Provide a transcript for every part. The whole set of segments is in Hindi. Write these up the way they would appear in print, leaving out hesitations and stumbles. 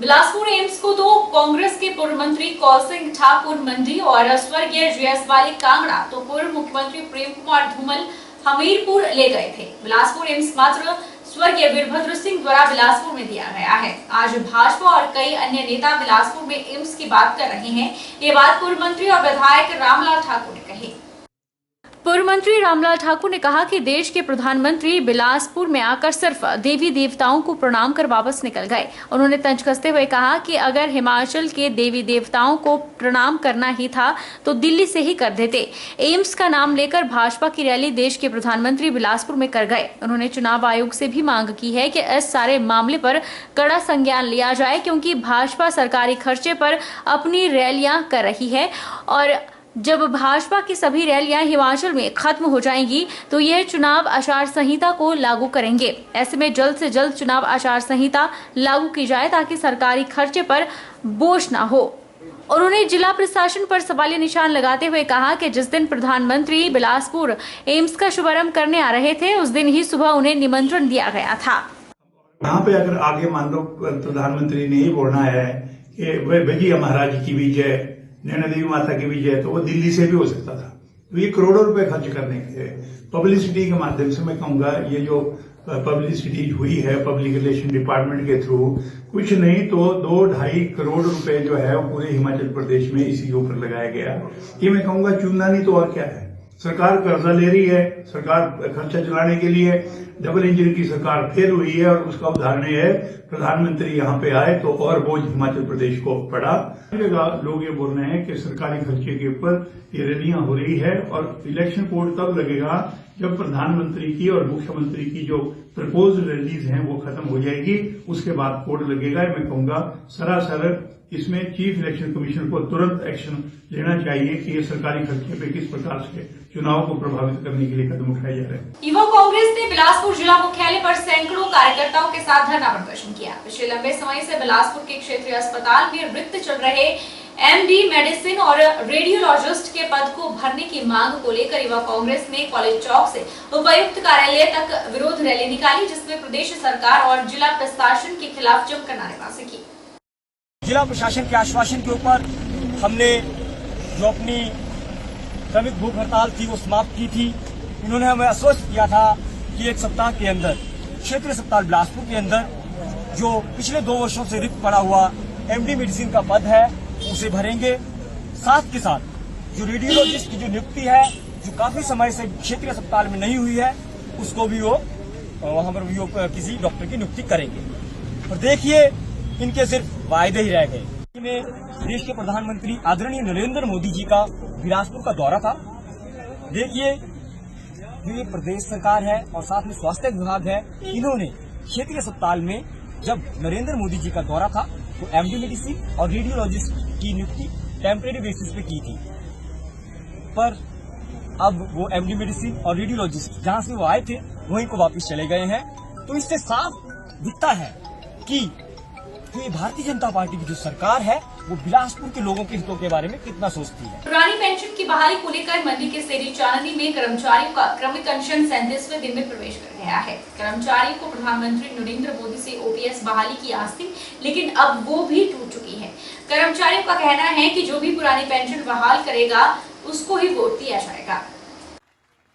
बिलासपुर एम्स को तो कांग्रेस के पूर्व मंत्री कौल ठाकुर मंडी और स्वर्गीय जयसवाली कांगड़ा तो पूर्व मुख्यमंत्री प्रेम कुमार धूमल हमीरपुर ले गए थे। बिलासपुर एम्स मात्र स्वर्गीय वीरभद्र सिंह द्वारा बिलासपुर में दिया गया है। आज भाजपा और कई अन्य नेता बिलासपुर में एम्स की बात कर रहे हैं। ये बात पूर्व मंत्री और विधायक रामलाल ठाकुर ने कही। पूर्व मंत्री रामलाल ठाकुर ने कहा कि देश के प्रधानमंत्री बिलासपुर में आकर सिर्फ देवी देवताओं को प्रणाम कर वापस निकल गए। उन्होंने तंज कसते हुए कहा कि अगर हिमाचल के देवी देवताओं को प्रणाम करना ही था तो दिल्ली से ही कर देते। एम्स का नाम लेकर भाजपा की रैली देश के प्रधानमंत्री बिलासपुर में कर गए। उन्होंने चुनाव आयोग से भी मांग की है कि इस सारे मामले पर कड़ा संज्ञान लिया जाए, क्योंकि भाजपा सरकारी खर्चे पर अपनी रैलियां कर रही है और जब भाजपा की सभी रैलियां हिमाचल में खत्म हो जाएंगी तो यह चुनाव आचार संहिता को लागू करेंगे। ऐसे में जल्द से जल्द चुनाव आचार संहिता लागू की जाए ताकि सरकारी खर्चे पर बोझ न हो। उन्होंने जिला प्रशासन पर सवालिया निशान लगाते हुए कहा कि जिस दिन प्रधानमंत्री बिलासपुर एम्स का शुभारंभ करने आ रहे थे उस दिन ही सुबह उन्हें निमंत्रण दिया गया था। यहाँ पे अगर आगे मान लो प्रधानमंत्री ने ही बोलना है कि भैया महाराज की भी जय, नैना देवी माता की भी जय, तो वो दिल्ली से भी हो सकता था। तो ये करोड़ों रुपए खर्च करने के पब्लिसिटी के माध्यम से मैं कहूंगा ये जो पब्लिसिटी हुई है पब्लिक रिलेशन डिपार्टमेंट के थ्रू, कुछ नहीं तो 2-2.5 करोड़ रुपए जो है वो पूरे हिमाचल प्रदेश में इसी के ऊपर लगाया गया। ये मैं कहूंगा चूना नहीं तो और क्या है। सरकार कर्जा ले रही है, सरकार खर्चा चलाने के लिए डबल इंजन की सरकार फेल हुई है और उसका उदाहरण है प्रधानमंत्री यहाँ पे आए तो और बोझ हिमाचल प्रदेश को पड़ा। लोग ये बोल रहे हैं कि सरकारी खर्चे के ऊपर ये रैलियां हो रही है और इलेक्शन कोड तब लगेगा जब प्रधानमंत्री की और मुख्यमंत्री की जो प्रपोज रैलीज हैं वो खत्म हो जाएगी, उसके बाद कोड लगेगा। मैं कहूंगा सरासर इसमें चीफ इलेक्शन कमीशन को तुरंत एक्शन लेना चाहिए कि ये सरकारी खर्चे पे किस प्रकार से चुनाव को प्रभावित करने के लिए कदम उठाए जा रहे हैं। युवा कांग्रेस ने बिलासपुर जिला मुख्यालय पर सैकड़ों कार्यकर्ताओं के साथ धरना प्रदर्शन किया। पिछले लंबे समय से बिलासपुर के क्षेत्रीय अस्पताल में रिक्त चल रहे MD मेडिसिन और रेडियोलॉजिस्ट के पद को भरने की मांग को लेकर युवा कांग्रेस ने कॉलेज चौक से उपायुक्त कार्यालय तक विरोध रैली निकाली, जिसमें प्रदेश सरकार और जिला प्रशासन के खिलाफ जमकर नारेबाजी की। जिला प्रशासन के आश्वासन के ऊपर हमने जो अपनी श्रमिक भूख हड़ताल थी वो समाप्त की थी। इन्होंने हमें आश्वस्त किया था कि एक सप्ताह के अंदर क्षेत्रीय अस्पताल बिलासपुर के अंदर जो पिछले 2 वर्षों से रिक्त पड़ा हुआ MD मेडिसिन का पद है उसे भरेंगे। साथ के साथ जो रेडियोलॉजिस्ट की जो नियुक्ति है जो काफी समय से क्षेत्रीय अस्पताल में नहीं हुई है उसको भी वो वहां पर वो किसी डॉक्टर की नियुक्ति करेंगे। और देखिए इनके सिर्फ वायदे ही रह गए। में देश के प्रधानमंत्री आदरणीय नरेंद्र मोदी जी का बिलासपुर का दौरा था। देखिए जो ये प्रदेश सरकार है और साथ में स्वास्थ्य विभाग है, इन्होंने क्षेत्रीय अस्पताल में जब नरेंद्र मोदी जी का दौरा था तो MD मेडिसिन और रेडियोलॉजिस्ट की नियुक्ति टेम्परेरी बेसिस पे की थी, पर अब वो MD मेडिसिन और रेडियोलॉजिस्ट जहां से वो आए थे वहीं को वापस चले गए हैं। तो इससे साफ दिखता है कि ये भारतीय जनता पार्टी की जो सरकार है वो बिलासपुर के लोगों के हितों के बारे में कितना सोचती है। पुरानी पेंशन की बहाली को लेकर मंडी के सेरी चांदनी में कर्मचारियों का क्रमिक अनशन 37वें दिन में प्रवेश कर गया है। कर्मचारियों को प्रधानमंत्री नरेंद्र मोदी से OPS बहाली की आस थी, लेकिन अब वो भी टूट चुकी है। कर्मचारियों का कहना है कि जो भी पुरानी पेंशन बहाल करेगा उसको ही वोट दिया जाएगा।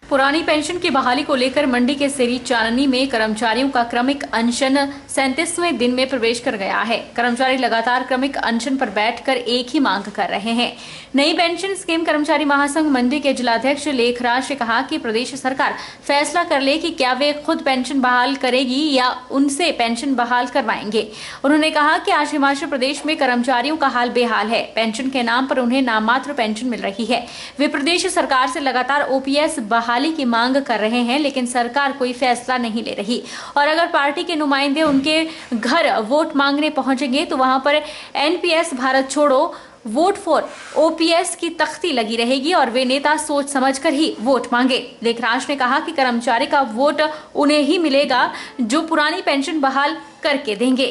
पुरानी पेंशन की बहाली को लेकर मंडी के सेरी चांदनी में कर्मचारियों का क्रमिक अनशन 37वें दिन में प्रवेश कर गया है। कर्मचारी लगातार क्रमिक अनशन पर बैठकर एक ही मांग कर रहे हैं। नई पेंशन स्कीम कर्मचारी महासंघ मंडी के जिलाध्यक्ष लेखराज ने कहा कि प्रदेश सरकार फैसला कर ले कि क्या वे खुद पेंशन बहाल करेगी या उनसे पेंशन बहाल करवाएंगे। उन्होंने कहा कि आज हिमाचल प्रदेश में कर्मचारियों का हाल बेहाल है। पेंशन के नाम पर उन्हें नाममात्र पेंशन मिल रही है। वे प्रदेश सरकार से लगातार OPS बहाली की मांग कर रहे हैं, लेकिन सरकार कोई फैसला नहीं ले रही। और अगर पार्टी के नुमाइंदे उनके घर वोट मांगने पहुंचेंगे तो वहां पर NPS भारत छोड़ो वोट फॉर OPS की तख्ती लगी रहेगी और वे नेता सोच समझकर ही वोट मांगे। लेखराज ने कहा कि कर्मचारी का वोट उन्हें ही मिलेगा जो पुरानी पेंशन बहाल करके देंगे।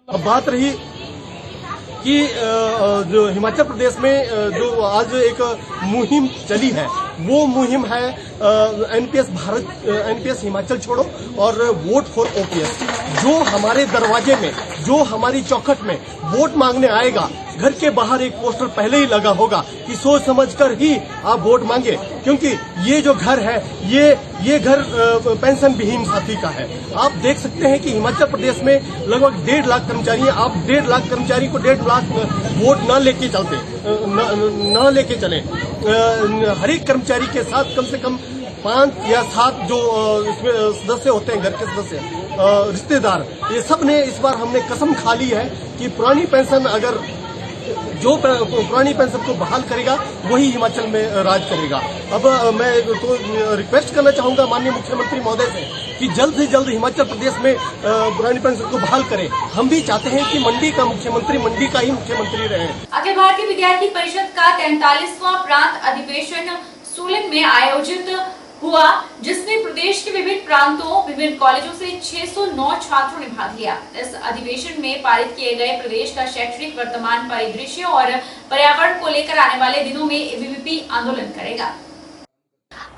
अब बात रही कि जो हिमाचल प्रदेश में जो आज एक मुहिम चली है वो मुहिम है एनपीएस हिमाचल छोड़ो और वोट फॉर ओपीएस। जो हमारे दरवाजे में, जो हमारी चौखट में वोट मांगने आएगा, घर के बाहर एक पोस्टर पहले ही लगा होगा कि सोच समझकर ही आप वोट मांगे, क्योंकि ये जो घर है ये घर पेंशन विहीन साथी का है। आप देख सकते हैं कि हिमाचल प्रदेश में लगभग 1.5 लाख कर्मचारी हैं। आप 1.5 लाख कर्मचारी को 1.5 लाख वोट न लेके चले। हर एक कर्मचारी के साथ कम से कम 5 या 7 जो इसमें सदस्य होते हैं, घर के सदस्य, रिश्तेदार, ये सब ने इस बार हमने कसम खा ली है कि पुरानी पेंशन अगर जो पुरानी पेंशन को बहाल करेगा वही हिमाचल में राज करेगा। अब मैं तो रिक्वेस्ट करना चाहूंगा माननीय मुख्यमंत्री महोदय से कि जल्द से जल्द हिमाचल प्रदेश में पुरानी पेंशन को बहाल करें। हम भी चाहते हैं कि मंडी का मुख्यमंत्री मंडी का ही मुख्यमंत्री रहे। अखिल भारतीय विद्यार्थी परिषद का 43वां प्रांत अधिवेशन सोलन में आयोजित हुआ, जिसमें प्रदेश के विभिन्न प्रांतों, विभिन्न कॉलेजों से 609 छात्रों ने भाग लिया। इस अधिवेशन में पारित किए गए प्रदेश का शैक्षणिक वर्तमान परिदृश्य और पर्यावरण को लेकर आने वाले दिनों में एबीवीपी आंदोलन करेगा।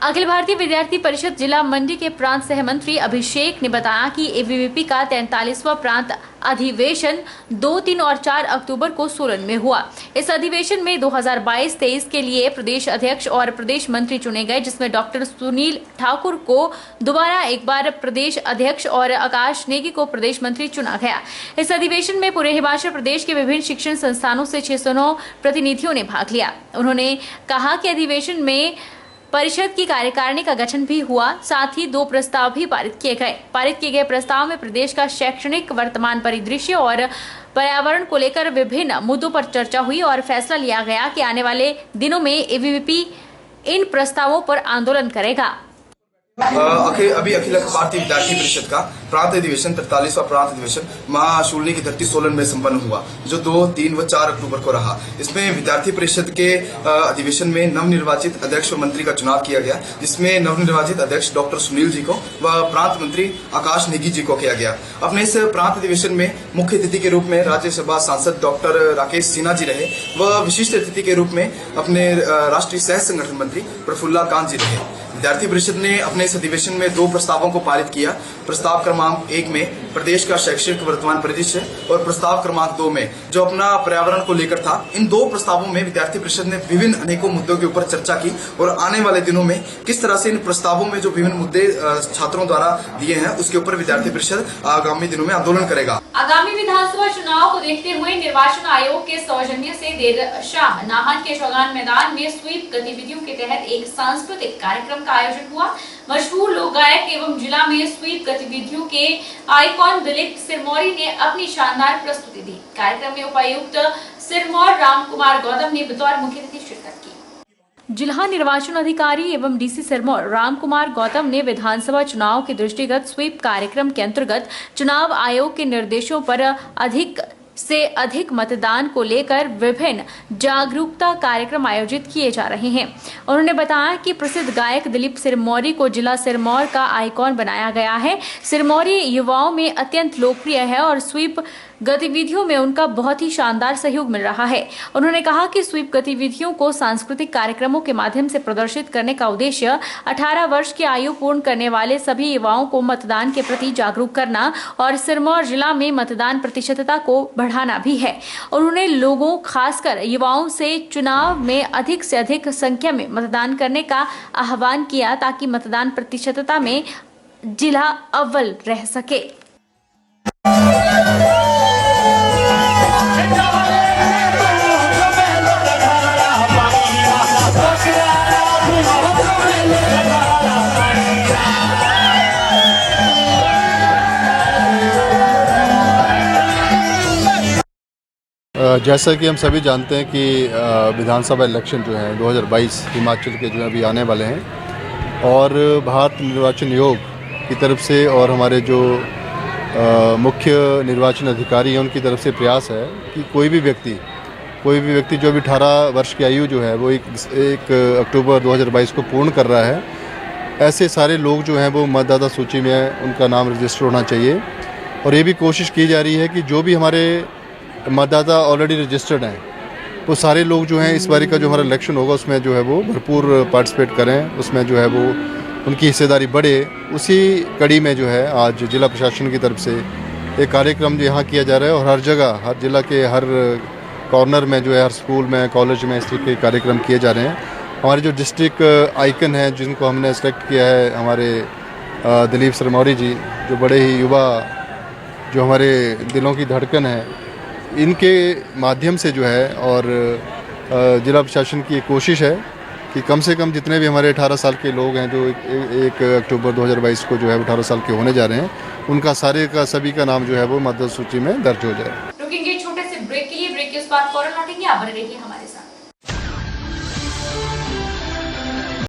अखिल भारतीय विद्यार्थी परिषद जिला मंडी के प्रांत सहमंत्री अभिषेक ने बताया कि एबीवीपी का 43वां प्रांत अधिवेशन 2, 3 और 4 अक्टूबर को सोलन में हुआ। इस अधिवेशन में 2022-23 के लिए प्रदेश अध्यक्ष और प्रदेश मंत्री चुने गए, जिसमें डॉक्टर सुनील ठाकुर को दोबारा एक बार प्रदेश अध्यक्ष और आकाश नेगी को प्रदेश मंत्री चुना गया। इस अधिवेशन में पूरे हिमाचल प्रदेश के विभिन्न शिक्षण संस्थानों से 609 प्रतिनिधियों ने भाग लिया। उन्होंने कहा कि अधिवेशन में परिषद की कार्यकारिणी का गठन भी हुआ, साथ ही 2 प्रस्ताव भी पारित किए गए। पारित किए गए प्रस्ताव में प्रदेश का शैक्षणिक वर्तमान परिदृश्य और पर्यावरण को लेकर विभिन्न मुद्दों पर चर्चा हुई और फैसला लिया गया कि आने वाले दिनों में एबीवीपी इन प्रस्तावों पर आंदोलन करेगा। अभी अखिल भारतीय विद्यार्थी परिषद का प्रांत अधिवेशन 43वां प्रांत अधिवेशन मां शूलिनी की धरती सोलन में संपन्न हुआ, जो 2, 3 व 4 अक्टूबर को रहा। इसमें विद्यार्थी परिषद के अधिवेशन में नवनिर्वाचित अध्यक्ष व मंत्री का चुनाव किया गया, जिसमें नवनिर्वाचित अध्यक्ष डॉक्टर सुनील जी को व प्रांत मंत्री आकाश नेगी जी को किया गया। अपने इस प्रांत अधिवेशन में मुख्य अतिथि के रूप में राज्यसभा सांसद डॉक्टर राकेश सिन्हा जी रहे व विशिष्ट अतिथि के रूप में अपने राष्ट्रीय सह संगठन मंत्री प्रफुल्ला कांत जी रहे। विद्यार्थी परिषद ने अपने इस अधिवेशन में 2 प्रस्तावों को पारित किया। प्रस्ताव क्रमांक 1 में प्रदेश का शैक्षणिक वर्तमान परिदृश्य और प्रस्ताव क्रमांक 2 में जो अपना पर्यावरण को लेकर था। इन 2 प्रस्तावों में विद्यार्थी परिषद ने विभिन्न अनेकों मुद्दों के ऊपर चर्चा की और आने वाले दिनों में किस तरह से इन प्रस्तावों में जो विभिन्न मुद्दे छात्रों द्वारा दिए हैं उसके ऊपर विद्यार्थी परिषद आगामी दिनों में आंदोलन करेगा। आगामी विधानसभा चुनाव को देखते हुए निर्वाचन आयोग के सौजन्य से देर शाम नाहन के चौगान मैदान में स्वीप गतिविधियों के तहत एक सांस्कृतिक कार्यक्रम का आयोजन हुआ। मशहूर लोक गायक एवं जिला में स्वीप गतिविधियों के आइकॉन दिलीप सिरमौरी ने अपनी शानदार प्रस्तुति दी। कार्यक्रम में उपायुक्त सिरमौर रामकुमार गौतम ने बतौर मुख्य अतिथि शिरकत की। जिला निर्वाचन अधिकारी एवं डीसी सिरमौर रामकुमार गौतम ने विधानसभा चुनाव के दृष्टिगत स्वीप कार्यक्रम के अंतर्गत चुनाव आयोग के निर्देशों पर अधिक से अधिक मतदान को लेकर विभिन्न जागरूकता कार्यक्रम आयोजित किए जा रहे हैं। उन्होंने बताया कि प्रसिद्ध गायक दिलीप सिरमौरी को जिला सिरमौर का आइकॉन बनाया गया है। सिरमौरी युवाओं में अत्यंत लोकप्रिय है और स्वीप गतिविधियों में उनका बहुत ही शानदार सहयोग मिल रहा है। उन्होंने कहा कि स्वीप गतिविधियों को सांस्कृतिक कार्यक्रमों के माध्यम से प्रदर्शित करने का उद्देश्य 18 वर्ष की आयु पूर्ण करने वाले सभी युवाओं को मतदान के प्रति जागरूक करना और सिरमौर जिला में मतदान प्रतिशतता को बढ़ाना भी है। उन्होंने लोगों, खासकर युवाओं से चुनाव में अधिक से अधिक संख्या में मतदान करने का आह्वान किया ताकि मतदान प्रतिशतता में जिला अव्वल रह सके। जैसा कि हम सभी जानते हैं कि विधानसभा इलेक्शन जो है 2022 हिमाचल के जो है अभी आने वाले हैं और भारत निर्वाचन आयोग की तरफ से और हमारे जो मुख्य निर्वाचन अधिकारी हैं उनकी तरफ से प्रयास है कि कोई भी व्यक्ति जो भी 18 वर्ष की आयु जो है वो 1 अक्टूबर 2022 को पूर्ण कर रहा है, ऐसे सारे लोग जो हैं वो मतदाता सूची में उनका नाम रजिस्टर होना चाहिए। और ये भी कोशिश की जा रही है कि जो भी हमारे मतदाता ऑलरेडी रजिस्टर्ड हैं वो सारे लोग जो हैं इस बारी का जो हमारा इलेक्शन होगा उसमें जो है वो भरपूर पार्टिसिपेट करें, उसमें जो है वो उनकी हिस्सेदारी बढ़े। उसी कड़ी में जो है आज जिला प्रशासन की तरफ से एक कार्यक्रम जो यहाँ किया जा रहा है और हर जगह, हर जिला के हर कॉर्नर में जो है, हर स्कूल में, कॉलेज में इस तरीके के कार्यक्रम किए जा रहे हैं। हमारे जो डिस्ट्रिक्ट आइकन हैं जिनको हमने सेलेक्ट किया है, हमारे दिलीप सरमौरी जी, जो बड़े ही युवा, जो हमारे दिलों की धड़कन है, इनके माध्यम से जो है और जिला प्रशासन की एक कोशिश है कि कम से कम जितने भी हमारे 18 साल के लोग हैं जो 1 अक्टूबर 2022 को जो है 18 साल के होने जा रहे हैं, उनका सभी का नाम जो है वो मतदाता सूची में दर्ज हो जाए। रुकेंगे छोटे से ब्रेक के लिए, ब्रेक के उस बाद फौरन लौटेंगे, आप बने रहिए हमारे साथ।